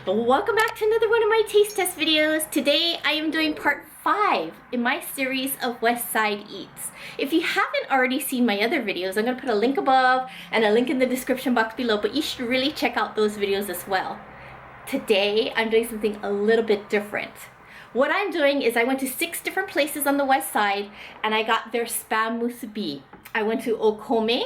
Welcome back to another one of my taste test videos. Today I am doing part 5 in my series of West Side Eats. If you haven't already seen my other videos, I'm going to put a link above and a link in the description box below, but you should really check out those videos as well. Today I'm doing something a little bit different. What I'm doing is I went to 6 different places on the west side and I got their Spam Musubi. I went to Okome,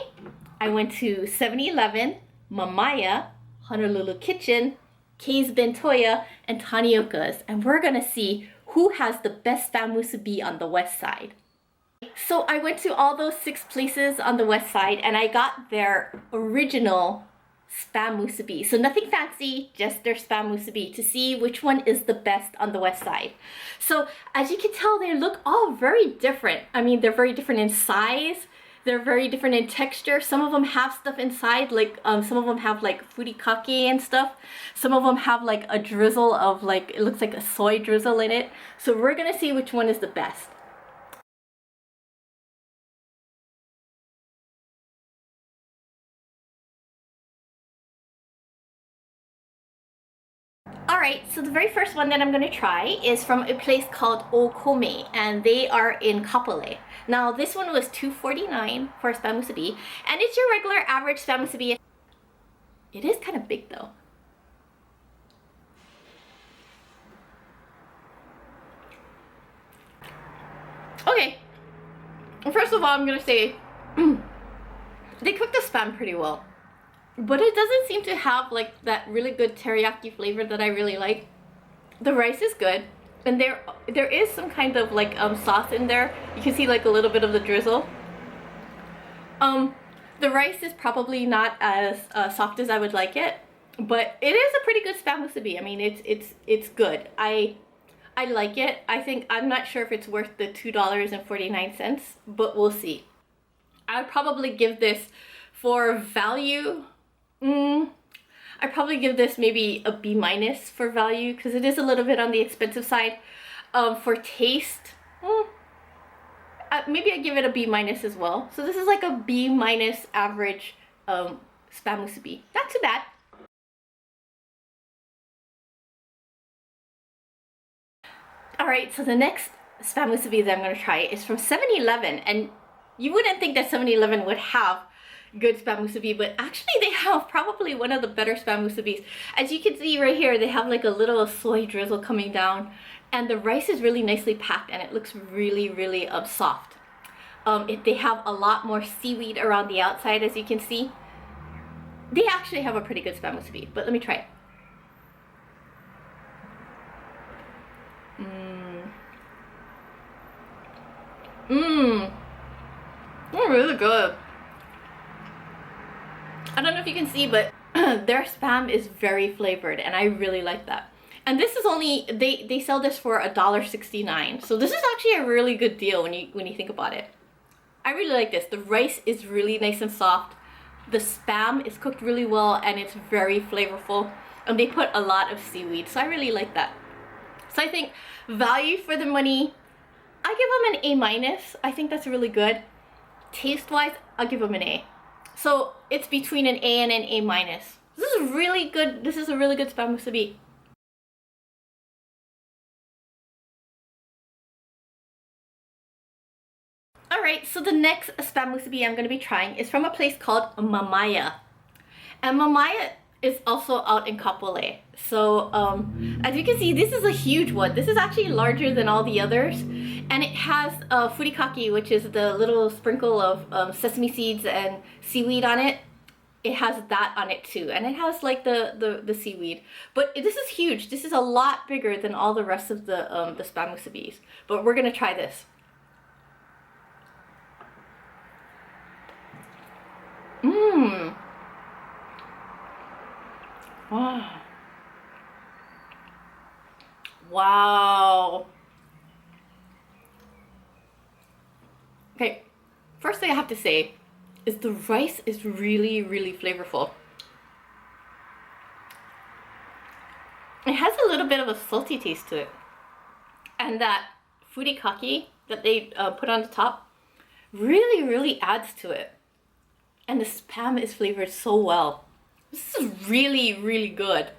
I went to 7-Eleven, Mamaya, Honolulu Kitchen, K's Bentoya, and Tanioka's, and we're gonna see who has the best Spam Musubi on the west side. So I went to all those 6 places on the west side and I got their original Spam Musubi. So nothing fancy, just their Spam Musubi to see which one is the best on the west side. So as you can tell, they look all very different. I mean, they're very different in size. They're very different in texture. Some of them have stuff inside, like some of them have like furikake and stuff. Some of them have like a drizzle of like, it looks like a soy drizzle in it. So we're gonna see which one is the best. Alright, so the very first one that I'm going to try is from a place called Okome, and they are in Kapolei. Now this one was $2.49 for a Spam Musubi, and it's your regular average Spam Musubi. It is kind of big though. Okay, first of all I'm going to say they cooked the Spam pretty well. But it doesn't seem to have like that really good teriyaki flavor that I really like. The rice is good, and there is some kind of like sauce in there. You can see like a little bit of the drizzle. The rice is probably not as soft as I would like it, but it is a pretty good Spam Musubi. I mean, it's good. I like it. I'm not sure if it's worth the $2.49, but we'll see. I would probably give this for value. I'd probably give this maybe a B- for value because it is a little bit on the expensive side. For taste, maybe I'd give it a B- as well. So this is like a B- average Spam Musubi. Not too bad. Alright, so the next Spam Musubi that I'm going to try is from 7-Eleven, and you wouldn't think that 7-Eleven would have good Spam Musubi, but actually they have probably one of the better Spam Musubis. As you can see right here, they have like a little soy drizzle coming down, and the rice is really nicely packed and it looks really soft. They have a lot more seaweed around the outside, as you can see. They actually have a pretty good Spam Musubi, but let me try it. They're really good. I don't know if you can see, but their Spam is very flavored and I really like that. And this is only, they sell this for $1.69. So this is actually a really good deal when you think about it. I really like this. The rice is really nice and soft. The Spam is cooked really well and it's very flavorful. And they put a lot of seaweed, so I really like that. So I think value for the money, I give them an A-. I think that's really good. Taste-wise, I'll give them an A. So it's between an A and an A-. This is really good. This is a really good Spam Musubi. Alright, so the next Spam Musubi I'm going to be trying is from a place called Mamaya. And Mamaya is also out in Kapolei. So as you can see, this is a huge one. This is actually larger than all the others. And it has furikake, which is the little sprinkle of sesame seeds and seaweed on it. It has that on it too. And it has like the seaweed. But this is huge. This is a lot bigger than all the rest of the Spam Musubis. But we're going to try this. Wow. Okay, first thing I have to say is the rice is really flavorful. It has a little bit of a salty taste to it. And that furikake that they put on the top really adds to it. And the Spam is flavored so well. This is really good.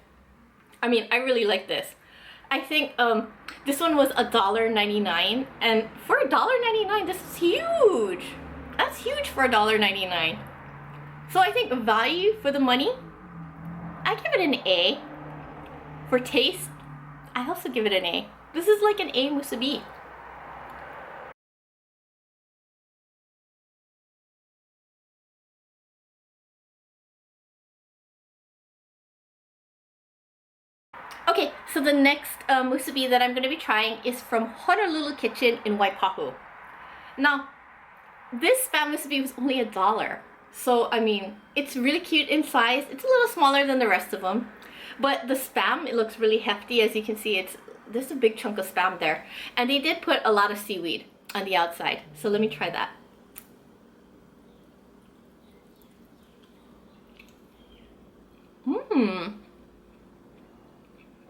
I mean, I really like this. I think this one was $1.99, and for $1.99, this is huge. That's huge for $1.99. So I think value for the money, I give it an A. For taste, I also give it an A. This is like an A musubi. Okay, so the next musubi that I'm going to be trying is from Honolulu Kitchen in Waipahu. Now, this spam musubi was only $1. So, I mean, it's really cute in size. It's a little smaller than the rest of them. But the spam, it looks really hefty. As you can see, there's a big chunk of spam there. And they did put a lot of seaweed on the outside. So let me try that. Mmm.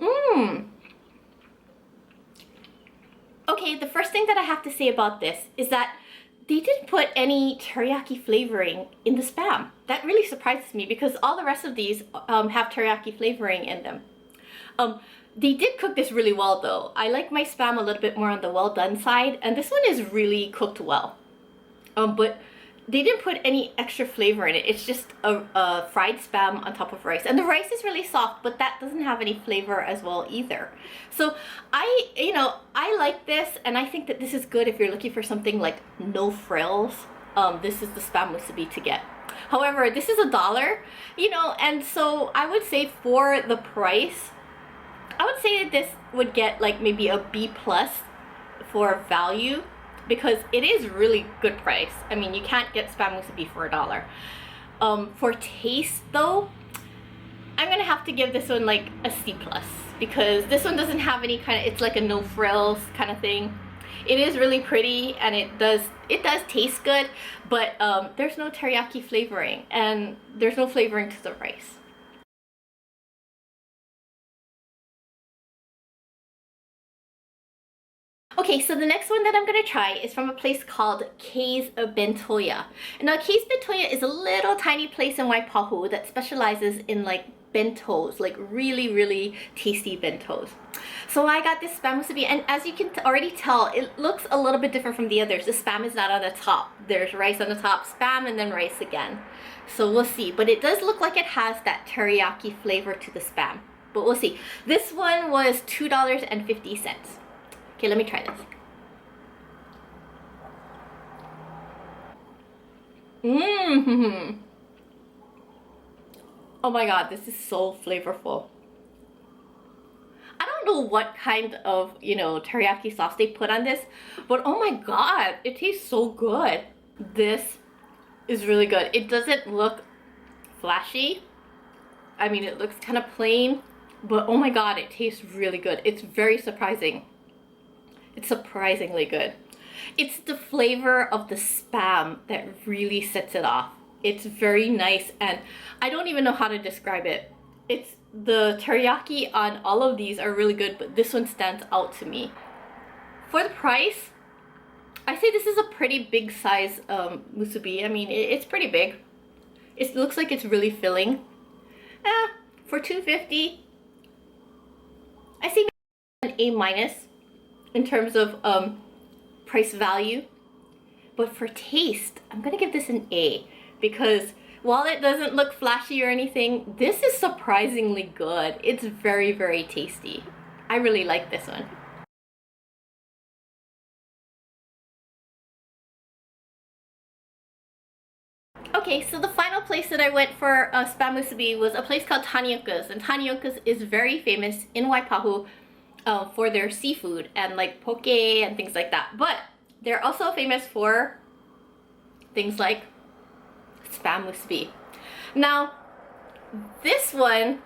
Mmm. Okay, the first thing that I have to say about this is that they didn't put any teriyaki flavoring in the spam. That really surprises me because all the rest of these have teriyaki flavoring in them. They did cook this really well though. I like my spam a little bit more on the well done side, and this one is really cooked well. But they didn't put any extra flavor in it. It's just a fried spam on top of rice. And the rice is really soft, but that doesn't have any flavor as well either. So I like this, and I think that this is good if you're looking for something like no frills. This is the spam musubi to get. However, this is $1, and so I would say for the price, I would say that this would get like maybe a B+ for value, because it is really good price. I mean, you can't get spam musubi for $1. For taste though, I'm gonna have to give this one like a C+, because this one doesn't have any kind of, it's like a no frills kind of thing. It is really pretty, and it does taste good, but there's no teriyaki flavoring, and there's no flavoring to the rice. Okay, so the next one that I'm gonna try is from a place called K's Bentoya. Now, K's Bentoya is a little tiny place in Waipahu that specializes in like bentos, like really, really tasty bentos. So I got this spam musubi, and as you can already tell, it looks a little bit different from the others. The spam is not on the top. There's rice on the top, spam, and then rice again. So we'll see, but it does look like it has that teriyaki flavor to the spam. But we'll see. This one was $2.50. Okay, let me try this. Mmm. Oh my god, this is so flavorful. I don't know what kind of, teriyaki sauce they put on this, but oh my god, it tastes so good. This is really good. It doesn't look flashy. I mean, it looks kind of plain, but oh my god, it tastes really good. It's very surprising. It's surprisingly good. It's the flavor of the spam that really sets it off. It's very nice, and I don't even know how to describe it. It's the teriyaki on all of these are really good, but this one stands out to me. For the price, I say this is a pretty big size musubi. I mean, it's pretty big. It looks like it's really filling. For $2.50, I say an A- in terms of price value. But for taste, I'm gonna give this an A, because while it doesn't look flashy or anything, this is surprisingly good. It's very, very tasty. I really like this one. Okay, so the final place that I went for spam musubi was a place called Tanioka's, and Tanioka's is very famous in Waipahu for their seafood and like poke and things like that. But they're also famous for things like spam musubi. Now, this one,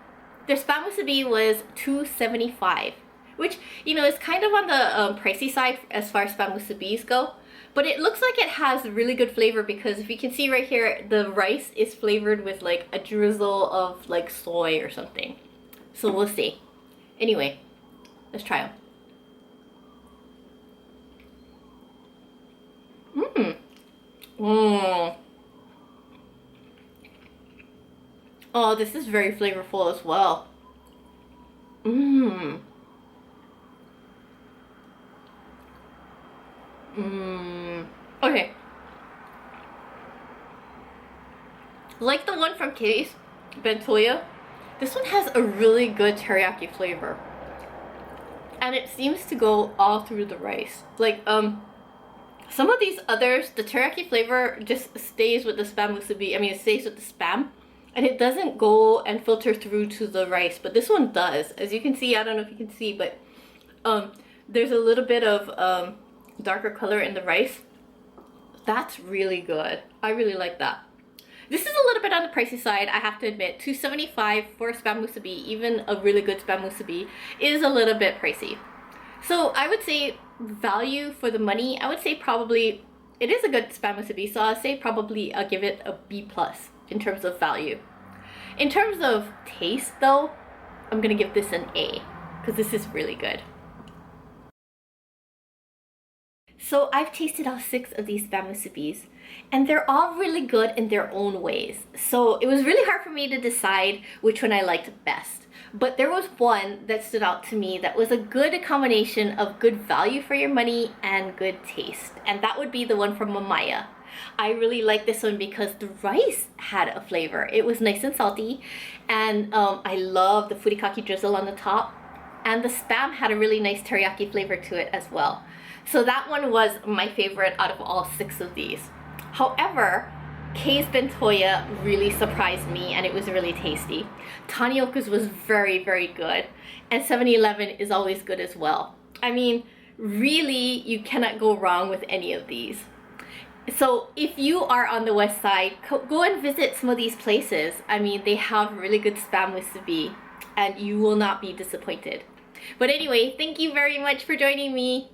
their spam musubi was $2.75, which, is kind of on the pricey side as far as spam musubis go. But it looks like it has really good flavor, because if you can see right here, the rice is flavored with like a drizzle of like soy or something. So we'll see. Anyway, let's try them. Oh, this is very flavorful as well. Okay. Like the one from Kay's Bentoya, this one has a really good teriyaki flavor. And it seems to go all through the rice. Like, some of these others, the teriyaki flavor just stays with the spam musubi. I mean, it stays with the spam. And it doesn't go and filter through to the rice. But this one does. As you can see, I don't know if you can see, but there's a little bit of darker color in the rice. That's really good. I really like that. This is a little bit on the pricey side, I have to admit. $2.75 for a spam musubi, even a really good spam musubi, is a little bit pricey. So I would say value for the money, I would say probably, it is a good spam musubi, so I'll say probably I'll give it a B+ in terms of value. In terms of taste though, I'm gonna give this an A, because this is really good. So I've tasted all 6 of these spam musubis, and they're all really good in their own ways. So it was really hard for me to decide which one I liked best. But there was one that stood out to me that was a good combination of good value for your money and good taste. And that would be the one from Mamaya. I really like this one because the rice had a flavor. It was nice and salty, and I love the furikake drizzle on the top. And the spam had a really nice teriyaki flavor to it as well. So that one was my favorite out of all 6 of these. However, Kay's Bentoya really surprised me, and it was really tasty. Tanioka's was very, very good. And 7-Eleven is always good as well. I mean, really, you cannot go wrong with any of these. So if you are on the west side, go and visit some of these places. I mean, they have really good spam musubi, and you will not be disappointed. But anyway, thank you very much for joining me.